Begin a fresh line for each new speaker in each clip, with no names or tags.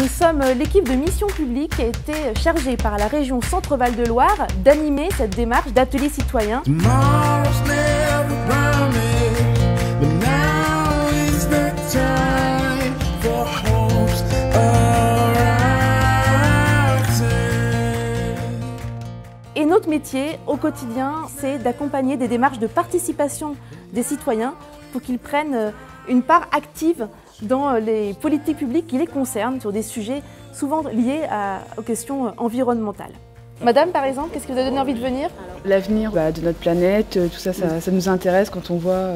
Nous sommes l'équipe de Mission Publique qui a été chargée par la région Centre-Val de Loire d'animer cette démarche d'atelier citoyen. Et notre métier au quotidien, c'est d'accompagner des démarches de participation des citoyens pour qu'ils prennent une part active dans les politiques publiques qui les concernent sur des sujets souvent liés aux questions environnementales. Madame, par exemple, qu'est-ce qui vous a donné envie de venir?
L'avenir de notre planète, tout ça, ça nous intéresse quand on voit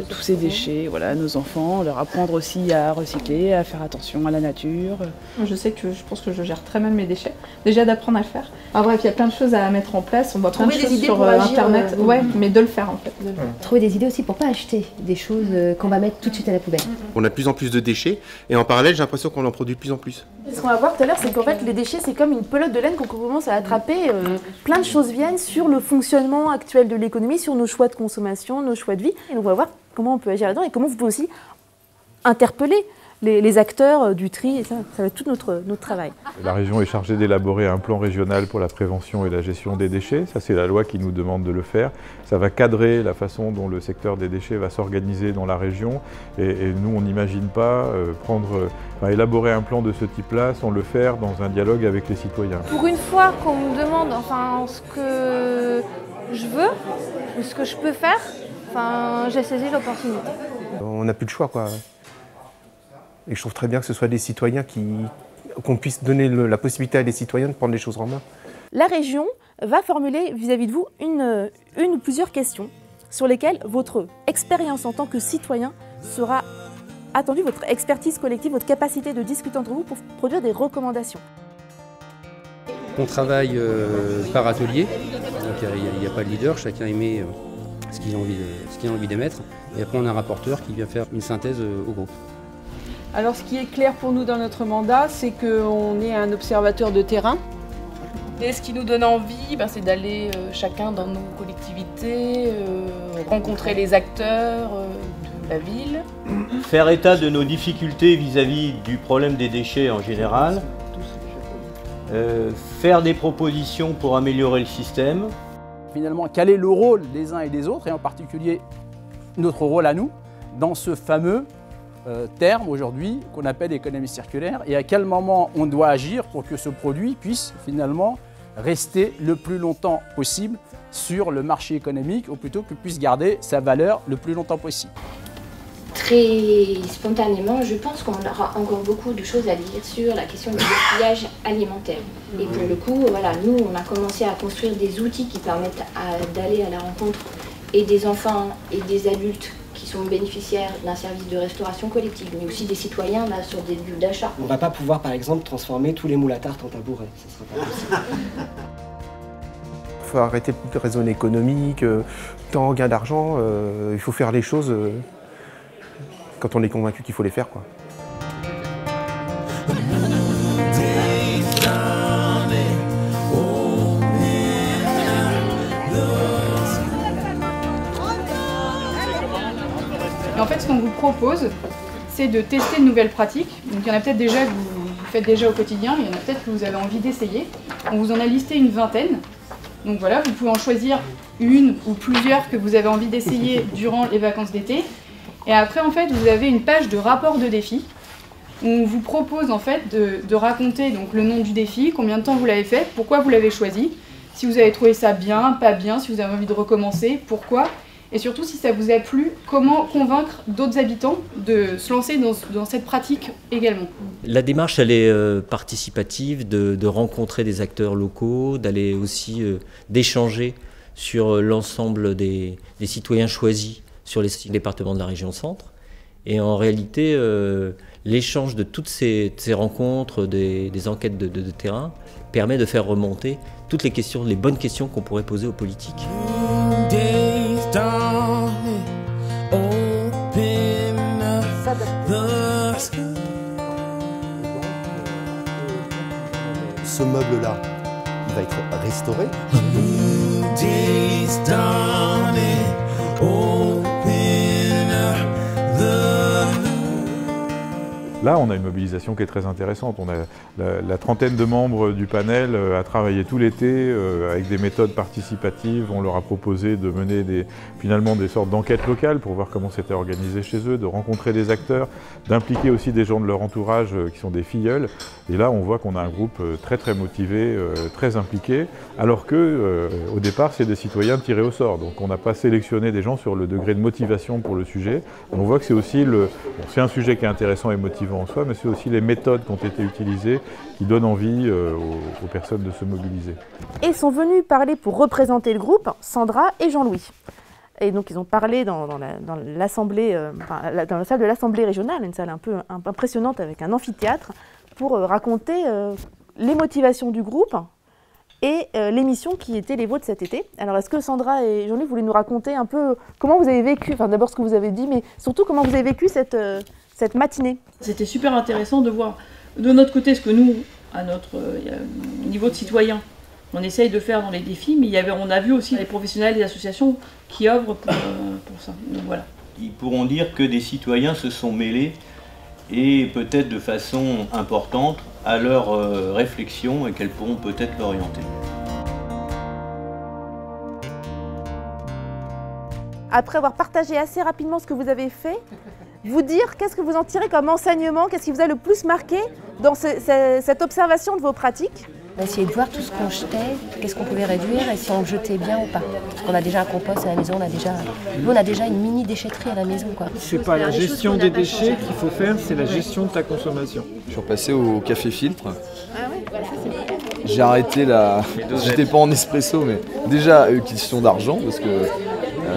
tous ces déchets, voilà, nos enfants, leur apprendre aussi à recycler, à faire attention à la nature.
Je sais que je pense que je gère très mal mes déchets, déjà d'apprendre à le faire. Alors bref, il y a plein de choses à mettre en place, on voit plein de choses sur internet, ouais, mais de le faire en fait.
Trouver des idées aussi pour pas acheter des choses qu'on va mettre tout de suite à la poubelle.
On a de plus en plus de déchets et en parallèle j'ai l'impression qu'on en produit de plus en plus.
Ce qu'on va voir tout à l'heure, c'est qu'en fait les déchets c'est comme une pelote de laine qu'on commence à attraper. Plein de choses viennent sur le fonctionnement actuel de l'économie, sur nos choix de consommation, nos choix de vie. Et on va voir comment on peut agir là-dedans et comment vous pouvez aussi interpeller les acteurs du tri. Et ça va être tout notre travail.
La région est chargée d'élaborer un plan régional pour la prévention et la gestion des déchets. Ça, c'est la loi qui nous demande de le faire. Ça va cadrer la façon dont le secteur des déchets va s'organiser dans la région. Et nous, on n'imagine pas élaborer un plan de ce type-là sans le faire dans un dialogue avec les citoyens.
Pour une fois qu'on me demande ce que je veux ou ce que je peux faire, j'ai saisi l'opportunité.
On n'a plus de choix, quoi. Et je trouve très bien que ce soit des citoyens qu'on puisse donner la possibilité à des citoyens de prendre les choses en main.
La région va formuler vis-à-vis de vous une ou plusieurs questions sur lesquelles votre expérience en tant que citoyen sera attendue, votre expertise collective, votre capacité de discuter entre vous pour produire des recommandations.
On travaille par atelier, donc il n'y a pas de leader, chacun émet ce qu'il a envie d'émettre. Et après on a un rapporteur qui vient faire une synthèse au groupe.
Alors ce qui est clair pour nous dans notre mandat, c'est qu'on est un observateur de terrain.
Et ce qui nous donne envie, c'est d'aller chacun dans nos collectivités, rencontrer les acteurs de la ville.
Faire état de nos difficultés vis-à-vis du problème des déchets en général. Faire des propositions pour améliorer le système.
Finalement, quel est le rôle des uns et des autres, et en particulier notre rôle à nous, dans ce fameux terme aujourd'hui qu'on appelle économie circulaire, et à quel moment on doit agir pour que ce produit puisse finalement rester le plus longtemps possible sur le marché économique, ou plutôt qu'il puisse garder sa valeur le plus longtemps possible.
Très spontanément, je pense qu'on aura encore beaucoup de choses à dire sur la question du gaspillage alimentaire. Et pour le coup, voilà, nous, on a commencé à construire des outils qui permettent d'aller à la rencontre et des enfants et des adultes qui sont bénéficiaires d'un service de restauration collective, mais aussi des citoyens là, sur des lieux d'achat.
On ne va pas pouvoir, par exemple, transformer tous les moules à tarte en tabourets. Ça sera pas possible.
Il faut arrêter de raisonner économique, temps, gain d'argent. Il faut faire les choses quand on est convaincu qu'il faut les faire, quoi.
Et en fait, ce qu'on vous propose, c'est de tester de nouvelles pratiques. Donc il y en a peut-être déjà que vous faites déjà au quotidien, il y en a peut-être que vous avez envie d'essayer. On vous en a listé une vingtaine. Donc voilà, vous pouvez en choisir une ou plusieurs que vous avez envie d'essayer durant les vacances d'été. Et après, en fait, vous avez une page de rapport de défi où on vous propose en fait de raconter donc, le nom du défi, combien de temps vous l'avez fait, pourquoi vous l'avez choisi, si vous avez trouvé ça bien, pas bien, si vous avez envie de recommencer, pourquoi. Et surtout, si ça vous a plu, comment convaincre d'autres habitants de se lancer dans cette pratique également.
La démarche, elle est participative, de rencontrer des acteurs locaux, d'aller aussi d'échanger sur l'ensemble des citoyens choisis sur les départements de la région Centre. Et en réalité, l'échange de toutes ces rencontres, des enquêtes de terrain, permet de faire remonter toutes les questions, les bonnes questions qu'on pourrait poser aux politiques.
Ce meuble-là, il va être restauré.
Là, on a une mobilisation qui est très intéressante. On a la trentaine de membres du panel a travaillé tout l'été avec des méthodes participatives. On leur a proposé de mener finalement des sortes d'enquêtes locales pour voir comment c'était organisé chez eux, de rencontrer des acteurs, d'impliquer aussi des gens de leur entourage qui sont des filleuls. Et là, on voit qu'on a un groupe très très motivé, très impliqué, alors que au départ, c'est des citoyens tirés au sort. Donc on n'a pas sélectionné des gens sur le degré de motivation pour le sujet. On voit que c'est aussi c'est un sujet qui est intéressant et motivant en soi, mais c'est aussi les méthodes qui ont été utilisées qui donnent envie aux personnes de se mobiliser.
Et sont venus parler pour représenter le groupe Sandra et Jean-Louis. Et donc ils ont parlé dans l'assemblée, dans la salle de l'Assemblée régionale, une salle un peu impressionnante avec un amphithéâtre, pour raconter les motivations du groupe et l'émission qui était les vôtres cet été. Alors est-ce que Sandra et Jean-Louis voulaient nous raconter un peu comment vous avez vécu, enfin d'abord ce que vous avez dit, mais surtout comment vous avez vécu cette matinée?
C'était super intéressant de voir de notre côté ce que nous, à notre niveau de citoyen, on essaye de faire dans les défis, mais on a vu aussi les professionnels, les associations qui œuvrent pour ça. Donc voilà.
Ils pourront dire que des citoyens se sont mêlés et peut-être de façon importante à leur réflexion et qu'elles pourront peut-être l'orienter.
Après avoir partagé assez rapidement ce que vous avez fait, vous dire qu'est-ce que vous en tirez comme enseignement, qu'est-ce qui vous a le plus marqué dans cette observation de vos pratiques?
On a essayé de voir tout ce qu'on jetait, qu'est-ce qu'on pouvait réduire et si on le jetait bien ou pas. Parce qu'on a déjà un compost à la maison, nous on a déjà une mini déchetterie à la maison.
C'est pas la gestion des déchets qu'il faut faire, c'est la gestion de ta consommation.
Je suis repassé au café filtre.
Ah oui, ça c'est...
J'ai arrêté j'étais pas en espresso, mais déjà question d'argent, parce que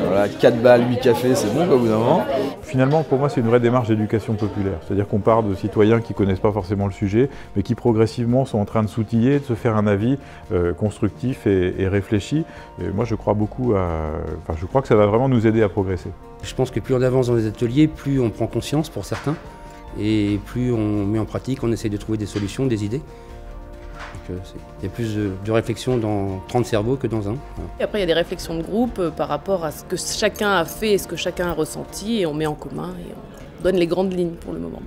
voilà, 4 balles, 8 cafés, c'est bon au bout d'un moment.
Finalement, pour moi, c'est une vraie démarche d'éducation populaire. C'est-à-dire qu'on part de citoyens qui ne connaissent pas forcément le sujet, mais qui progressivement sont en train de s'outiller, de se faire un avis constructif et réfléchi. Et moi, je crois beaucoup je crois que ça va vraiment nous aider à progresser.
Je pense que plus on avance dans les ateliers, plus on prend conscience pour certains, et plus on met en pratique, on essaie de trouver des solutions, des idées. Il y a plus de réflexion dans 30 cerveaux que dans un. Voilà.
Et après, il y a des réflexions de groupe par rapport à ce que chacun a fait et ce que chacun a ressenti, et on met en commun et on donne les grandes lignes pour le moment.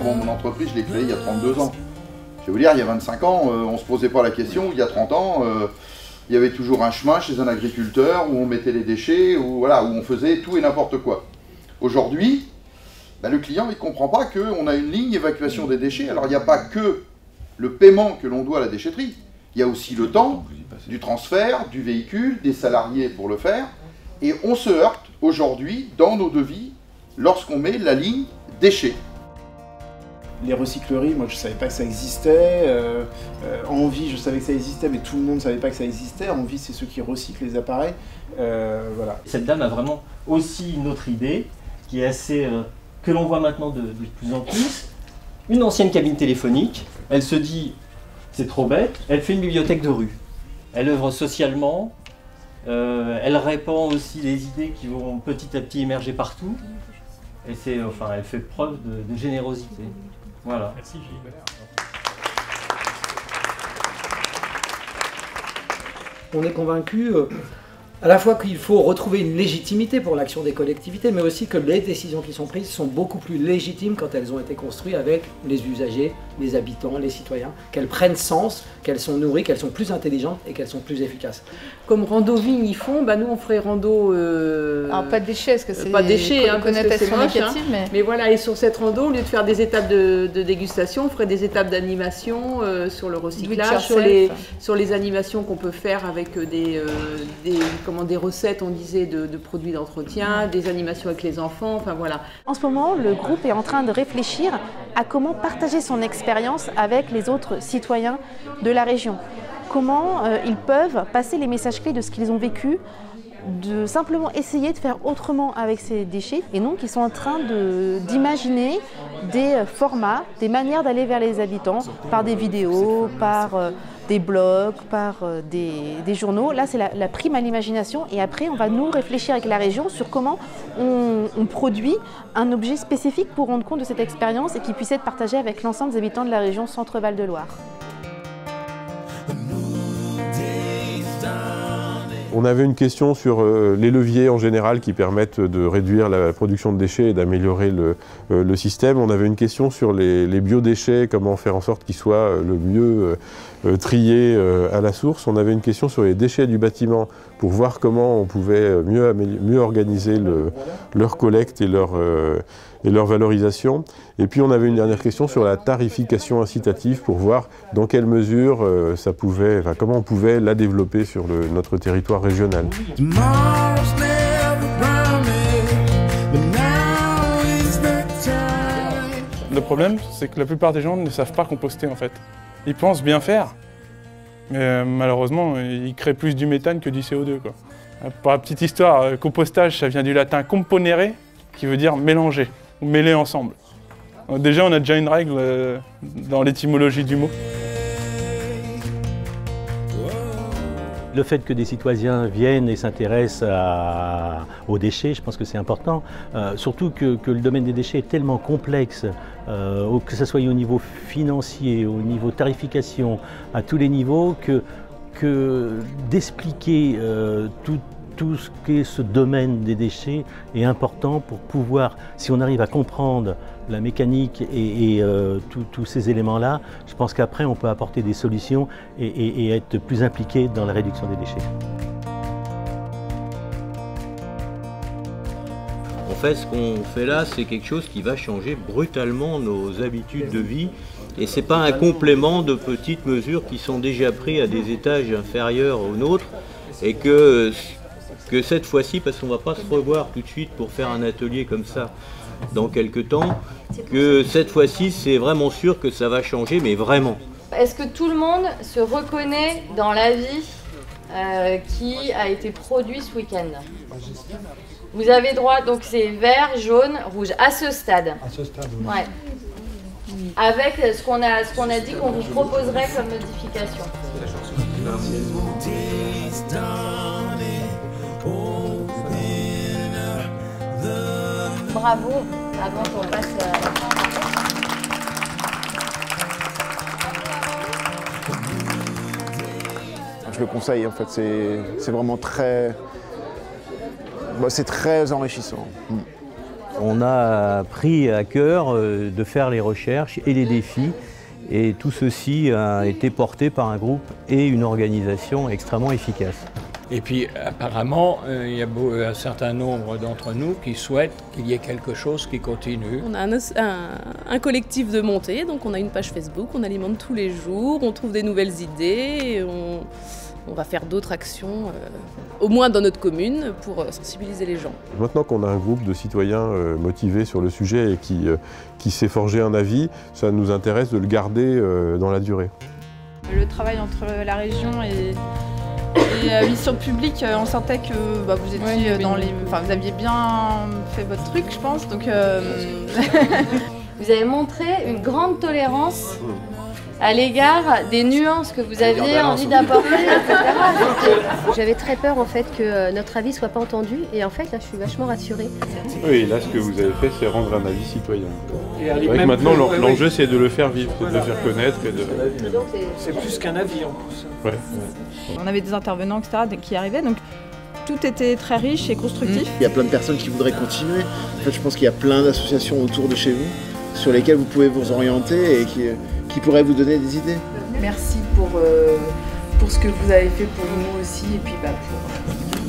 Mon entreprise, je l'ai créée il y a 32 ans. Je vais vous dire, il y a 25 ans, on ne se posait pas la question. Il y a 30 ans, il y avait toujours un chemin chez un agriculteur où on mettait les déchets, où on faisait tout et n'importe quoi. Aujourd'hui, le client il ne comprend pas qu'on a une ligne évacuation des déchets. Alors il n'y a pas que le paiement que l'on doit à la déchetterie, il y a aussi le temps du transfert, du véhicule, des salariés pour le faire. Et on se heurte aujourd'hui dans nos devis lorsqu'on met la ligne déchets.
Les recycleries, moi je ne savais pas que ça existait. Envie, je savais que ça existait, mais tout le monde ne savait pas que ça existait. Envie, c'est ceux qui recyclent les appareils. Voilà.
Cette dame a vraiment aussi une autre idée, qui est assez que l'on voit maintenant de plus en plus. Une ancienne cabine téléphonique. Elle se dit, c'est trop bête, elle fait une bibliothèque de rue. Elle œuvre socialement. Elle répand aussi les idées qui vont petit à petit émerger partout. Et elle fait preuve de générosité. Voilà. Merci Gilles.
On est convaincu à la fois qu'il faut retrouver une légitimité pour l'action des collectivités, mais aussi que les décisions qui sont prises sont beaucoup plus légitimes quand elles ont été construites avec les usagers, les habitants, les citoyens, qu'elles prennent sens, qu'elles sont nourries, qu'elles sont plus intelligentes et qu'elles sont plus efficaces.
Comme Rando-Vigne ils font, nous on ferait rando...
Alors pas de déchets, parce que c'est
pas déchets,
une connotation négative,
mais voilà, et sur cette rando, au lieu de faire des étapes de dégustation, on ferait des étapes d'animation sur le recyclage, sur les animations qu'on peut faire avec des recettes, on disait, de produits d'entretien, des animations avec les enfants, enfin voilà.
En ce moment, le groupe est en train de réfléchir à comment partager son expérience avec les autres citoyens de la région. Comment ils peuvent passer les messages clés de ce qu'ils ont vécu, de simplement essayer de faire autrement avec ces déchets. Et donc, ils sont en train d'imaginer des formats, des manières d'aller vers les habitants, par des vidéos, par des blogs, par des journaux. Là, c'est la prime à l'imagination. Et après, on va nous réfléchir avec la région sur comment on produit un objet spécifique pour rendre compte de cette expérience et qui puisse être partagé avec l'ensemble des habitants de la région Centre-Val de Loire.
On avait une question sur les leviers en général qui permettent de réduire la production de déchets et d'améliorer le système. On avait une question sur les biodéchets, comment faire en sorte qu'ils soient le mieux triés à la source. On avait une question sur les déchets du bâtiment pour voir comment on pouvait mieux organiser leur collecte et leur valorisation. Et puis on avait une dernière question sur la tarification incitative pour voir dans quelle mesure comment on pouvait la développer sur notre territoire régional.
Le problème, c'est que la plupart des gens ne savent pas composter en fait. Ils pensent bien faire, mais malheureusement, ils créent plus du méthane que du CO2, quoi. Pour la petite histoire, compostage, ça vient du latin componere, qui veut dire mélanger, ou mêler ensemble. Donc déjà, on a déjà une règle dans l'étymologie du mot.
Le fait que des citoyens viennent et s'intéressent aux déchets, je pense que c'est important. Surtout que le domaine des déchets est tellement complexe, que ce soit au niveau financier, au niveau tarification, à tous les niveaux, que d'expliquer tout ce qu'est ce domaine des déchets est important pour pouvoir, si on arrive à comprendre la mécanique et tous ces éléments-là, je pense qu'après on peut apporter des solutions et être plus impliqué dans la réduction des déchets.
En fait, ce qu'on fait là, c'est quelque chose qui va changer brutalement nos habitudes de vie. Et ce n'est pas un complément de petites mesures qui sont déjà prises à des étages inférieurs aux nôtres. Et que cette fois-ci, parce qu'on ne va pas se revoir tout de suite pour faire un atelier comme ça dans quelques temps, que cette fois-ci, c'est vraiment sûr que ça va changer, mais vraiment.
Est-ce que tout le monde se reconnaît dans l'avis qui a été produit ce week-end? Vous avez droit, donc c'est vert, jaune, rouge, à ce stade. À ce stade, oui. Ouais. Avec ce qu'on a dit qu'on vous proposerait comme modification. Bravo, avant qu'on passe à la fin.
Je le conseille, en fait, c'est vraiment très... c'est très enrichissant.
On a pris à cœur de faire les recherches et les défis, et tout ceci a été porté par un groupe et une organisation extrêmement efficace.
Et puis apparemment, il y a un certain nombre d'entre nous qui souhaitent qu'il y ait quelque chose qui continue.
On a un collectif de montée, donc on a une page Facebook, on alimente tous les jours, on trouve des nouvelles idées, et on va faire d'autres actions, au moins dans notre commune, pour sensibiliser les gens.
Maintenant qu'on a un groupe de citoyens motivés sur le sujet et qui s'est forgé un avis, ça nous intéresse de le garder dans la durée.
Le travail entre la région et Mission Publique, on sentait que vous étiez vous aviez bien fait votre truc, je pense. Donc,
Vous avez montré une grande tolérance à l'égard des nuances que vous aviez envie d'apporter, etc.
J'avais très peur en fait que notre avis ne soit pas entendu, et en fait là je suis vachement rassurée.
Oui, là ce que vous avez fait, c'est rendre un avis citoyen. C'est vrai que maintenant l'enjeu c'est de le faire vivre, de le faire connaître.
C'est plus qu'un avis en plus.
Ouais.
On avait des intervenants, etc. qui arrivaient, donc tout était très riche et constructif.
Il y a plein de personnes qui voudraient continuer. En fait, je pense qu'il y a plein d'associations autour de chez vous sur lesquelles vous pouvez vous orienter et qui pourraient vous donner des idées.
Merci pour ce que vous avez fait pour nous aussi, et puis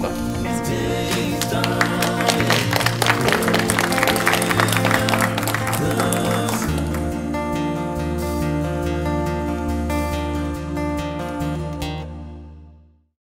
pour... Merci.